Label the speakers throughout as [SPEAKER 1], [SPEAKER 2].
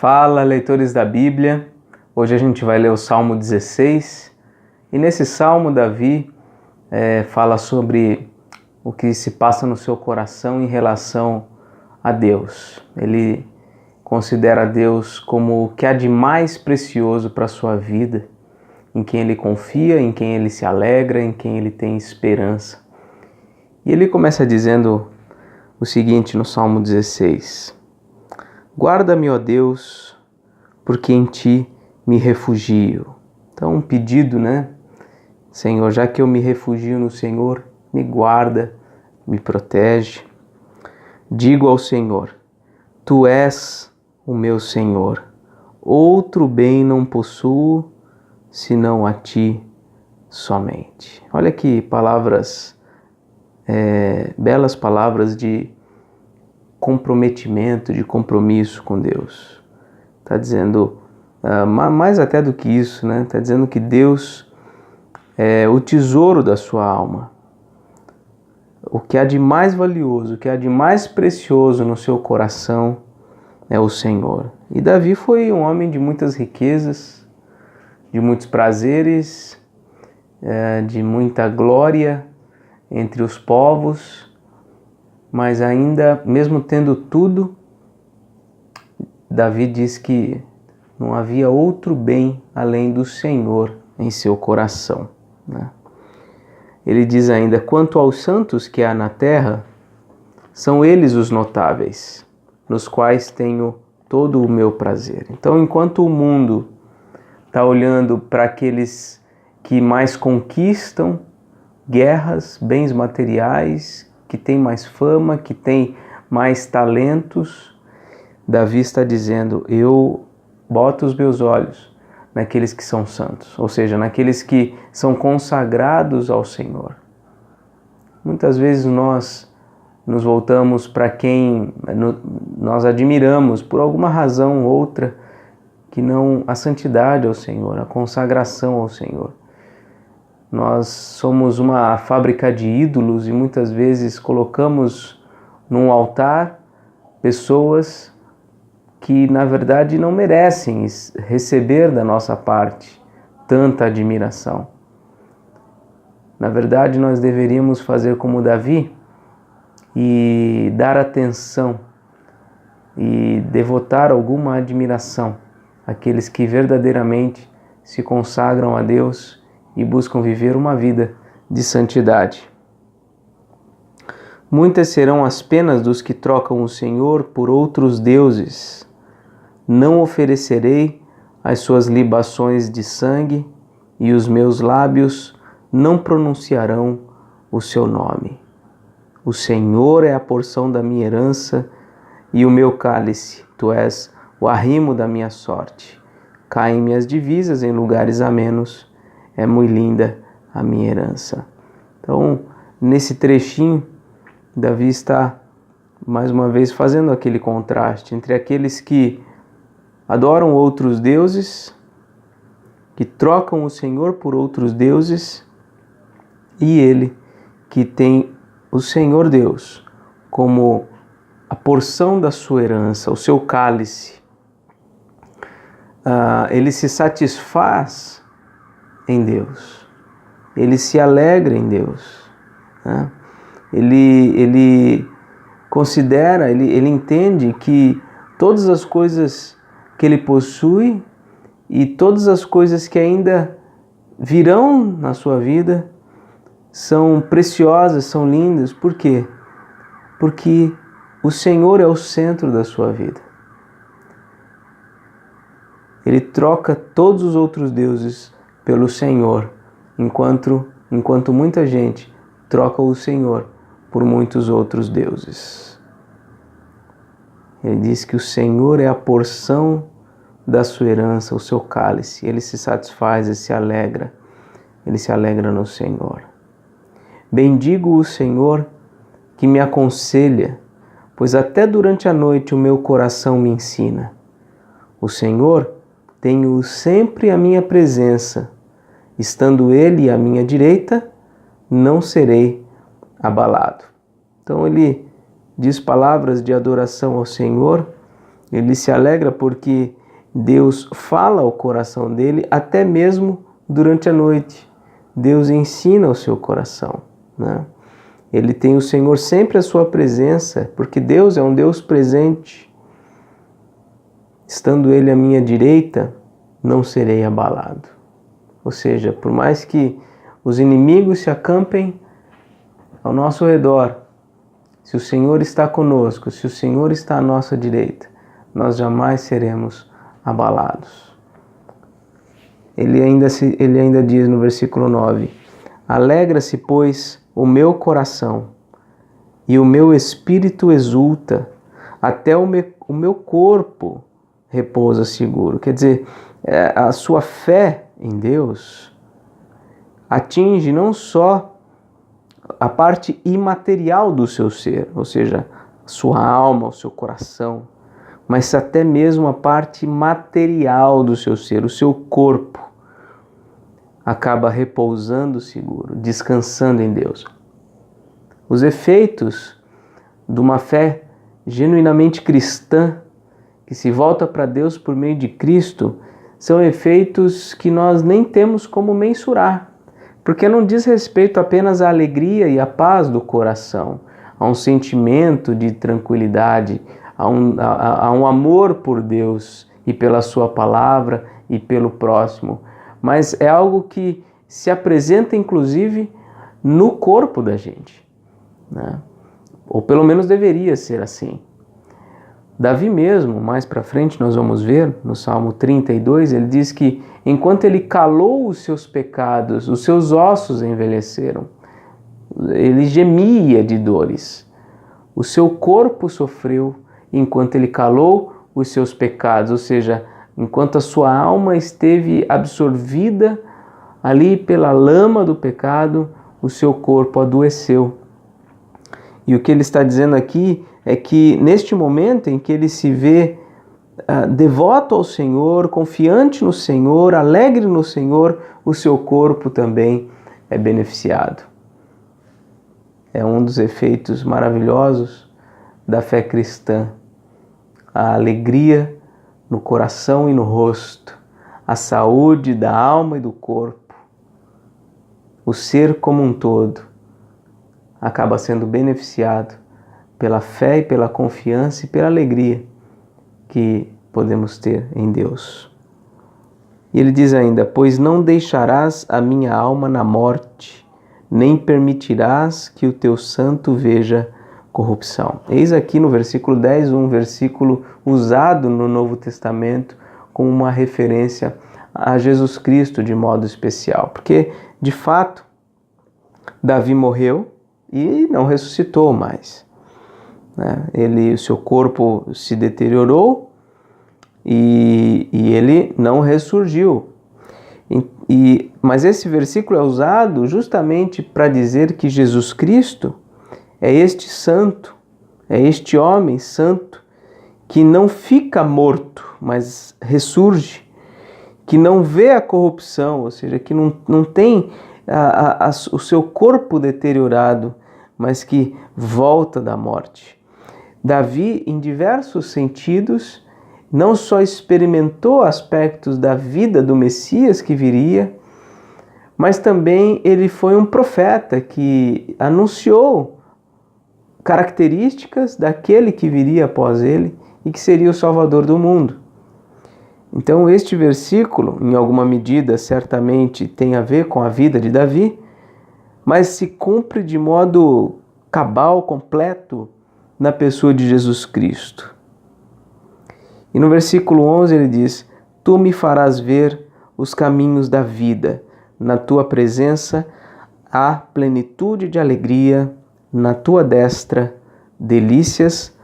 [SPEAKER 1] Fala, leitores da Bíblia. Hoje a gente vai ler o Salmo 16 e nesse Salmo Davi fala sobre o que se passa no seu coração em relação a Deus. Ele considera Deus como o que há de mais precioso para a sua vida, em quem ele confia, em quem ele se alegra, em quem ele tem esperança. E ele começa dizendo o seguinte no Salmo 16: Guarda-me, ó Deus, porque em Ti me refugio. Então, um pedido, Senhor, já que eu me refugio no Senhor, me guarda, me protege. Digo ao Senhor: Tu és o meu Senhor. Outro bem não possuo, senão a Ti somente. Olha que palavras, belas palavras de comprometimento, de compromisso com Deus. Está dizendo, mais até do que isso, Está dizendo que Deus é o tesouro da sua alma. O que há de mais valioso, o que há de mais precioso no seu coração é o Senhor. E Davi foi um homem de muitas riquezas, de muitos prazeres, de muita glória entre os povos, mas ainda, mesmo tendo tudo, Davi diz que não havia outro bem além do Senhor em seu coração. Ele diz ainda: quanto aos santos que há na terra, são eles os notáveis, nos quais tenho todo o meu prazer. Então, enquanto o mundo está olhando para aqueles que mais conquistam guerras, bens materiais, que têm mais fama, que têm mais talentos, Davi está dizendo: eu boto os meus olhos naqueles que são santos, ou seja, naqueles que são consagrados ao Senhor. Muitas vezes nós nos voltamos para quem nós admiramos por alguma razão ou outra, que não a santidade ao Senhor, a consagração ao Senhor. Nós somos uma fábrica de ídolos e muitas vezes colocamos num altar pessoas que na verdade não merecem receber da nossa parte tanta admiração. Na verdade, nós deveríamos fazer como Davi e dar atenção e devotar alguma admiração àqueles que verdadeiramente se consagram a Deus e buscam viver uma vida de santidade. Muitas serão as penas dos que trocam o Senhor por outros deuses. Não oferecerei as suas libações de sangue, e os meus lábios não pronunciarão o seu nome. O Senhor é a porção da minha herança e o meu cálice. Tu és o arrimo da minha sorte. Caem minhas divisas em lugares amenos. É muito linda a minha herança. Então, nesse trechinho, Davi está, mais uma vez, fazendo aquele contraste entre aqueles que adoram outros deuses, que trocam o Senhor por outros deuses, e ele que tem o Senhor Deus como a porção da sua herança, o seu cálice. Ele se satisfaz em Deus, ele se alegra em Deus, Ele considera, ele entende que todas as coisas que ele possui e todas as coisas que ainda virão na sua vida são preciosas, são lindas. Por quê? Porque o Senhor é o centro da sua vida. Ele troca todos os outros deuses pelo Senhor, enquanto muita gente troca o Senhor por muitos outros deuses. Ele diz que o Senhor é a porção da sua herança, o seu cálice. Ele se satisfaz e se alegra no Senhor. Bendigo o Senhor que me aconselha, pois até durante a noite o meu coração me ensina. O Senhor tem sempre à minha presença, estando Ele à minha direita, não serei abalado. Então ele diz palavras de adoração ao Senhor Ele se alegra porque Deus fala ao coração dele até mesmo durante a noite. Deus ensina o seu coração, né? Ele tem o Senhor sempre à sua presença, porque Deus é um Deus presente. Estando Ele à minha direita, não serei abalado. Ou seja, por mais que os inimigos se acampem ao nosso redor, se o Senhor está conosco, se o Senhor está à nossa direita, nós jamais seremos abalados. Ele ainda diz no versículo 9: alegra-se, pois, o meu coração e o meu espírito exulta, até o meu corpo repousa seguro. Quer dizer, a sua fé em Deus atinge não só a parte imaterial do seu ser, ou seja, a sua alma, o seu coração, mas até mesmo a parte material do seu ser, o seu corpo, acaba repousando seguro, descansando em Deus. Os efeitos de uma fé genuinamente cristã, que se volta para Deus por meio de Cristo, são efeitos que nós nem temos como mensurar, porque não diz respeito apenas à alegria e à paz do coração, a um sentimento de tranquilidade, a um amor por Deus e pela sua palavra e pelo próximo, mas é algo que se apresenta inclusive no corpo da gente, né? Ou pelo menos deveria ser assim. Davi mesmo, mais para frente nós vamos ver, no Salmo 32, ele diz que enquanto ele calou os seus pecados, os seus ossos envelheceram. Ele gemia de dores. O seu corpo sofreu enquanto ele calou os seus pecados, ou seja, enquanto a sua alma esteve absorvida ali pela lama do pecado, o seu corpo adoeceu. E o que ele está dizendo aqui é que neste momento em que ele se vê devoto ao Senhor, confiante no Senhor, alegre no Senhor, o seu corpo também é beneficiado. É um dos efeitos maravilhosos da fé cristã. A alegria no coração e no rosto, a saúde da alma e do corpo, o ser como um todo, acaba sendo beneficiado pela fé e pela confiança e pela alegria que podemos ter em Deus. E ele diz ainda: pois não deixarás a minha alma na morte, nem permitirás que o teu santo veja corrupção. Eis aqui no versículo 10, um versículo usado no Novo Testamento como uma referência a Jesus Cristo de modo especial, porque de fato Davi morreu e não ressuscitou mais, né? O seu corpo se deteriorou e ele não ressurgiu. Mas esse versículo é usado justamente para dizer que Jesus Cristo é este santo, é este homem santo que não fica morto, mas ressurge, que não vê a corrupção, ou seja, que não tem o seu corpo deteriorado, mas que volta da morte. Davi, em diversos sentidos, não só experimentou aspectos da vida do Messias que viria, mas também ele foi um profeta que anunciou características daquele que viria após ele e que seria o Salvador do mundo. Então este versículo, em alguma medida, certamente tem a ver com a vida de Davi, mas se cumpre de modo cabal, completo, na pessoa de Jesus Cristo. E no versículo 11 ele diz: tu me farás ver os caminhos da vida, na tua presença há plenitude de alegria, na tua destra delícias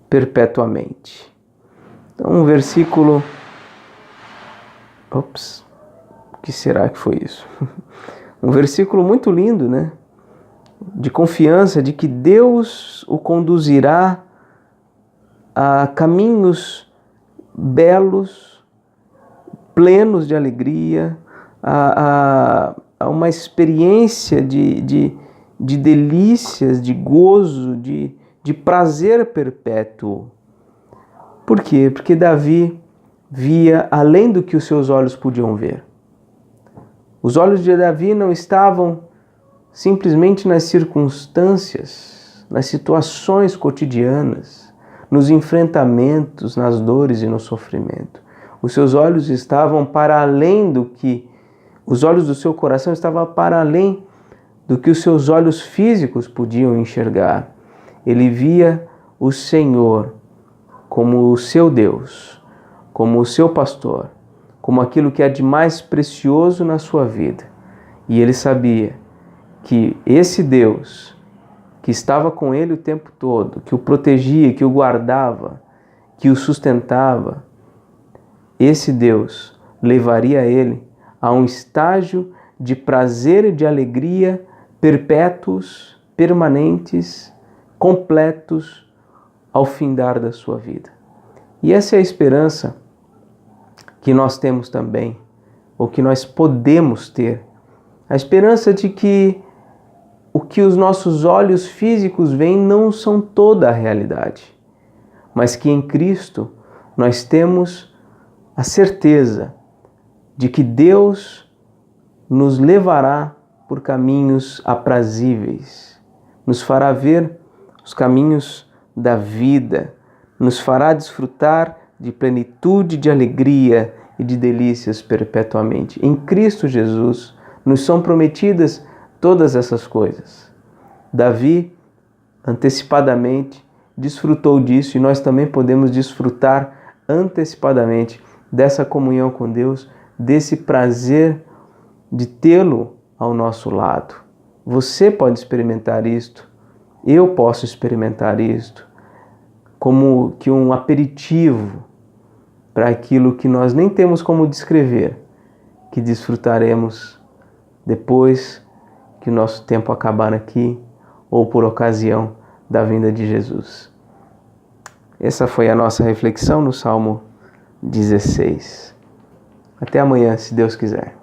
[SPEAKER 1] perpetuamente. Então um versículo... o que será que foi isso? Um versículo muito lindo, né? De confiança de que Deus o conduzirá a caminhos belos, plenos de alegria, a uma experiência de delícias, de gozo, de prazer perpétuo. Por quê? Porque Davi via além do que os seus olhos podiam ver. Os olhos de Davi não estavam simplesmente nas circunstâncias, nas situações cotidianas, nos enfrentamentos, nas dores e no sofrimento. Os seus olhos estavam para além do que, os olhos do seu coração estavam para além do que os seus olhos físicos podiam enxergar. Ele via o Senhor como o seu Deus, como o seu pastor, como aquilo que é de mais precioso na sua vida. E ele sabia que esse Deus, que estava com ele o tempo todo, que o protegia, que o guardava, que o sustentava, esse Deus levaria ele a um estágio de prazer e de alegria perpétuos, permanentes, completos ao findar da sua vida. E essa é a esperança que nós temos também, ou que nós podemos ter. A esperança de que o que os nossos olhos físicos veem não são toda a realidade, mas que em Cristo nós temos a certeza de que Deus nos levará por caminhos aprazíveis, nos fará ver os caminhos da vida, nos fará desfrutar de plenitude, de alegria e de delícias perpetuamente. Em Cristo Jesus nos são prometidas todas essas coisas. Davi, antecipadamente, desfrutou disso e nós também podemos desfrutar antecipadamente dessa comunhão com Deus, desse prazer de tê-lo ao nosso lado. Você pode experimentar isto, eu posso experimentar isto, como que um aperitivo para aquilo que nós nem temos como descrever, que desfrutaremos depois que o nosso tempo acabar aqui ou por ocasião da vinda de Jesus. Essa foi a nossa reflexão no Salmo 16. Até amanhã, se Deus quiser.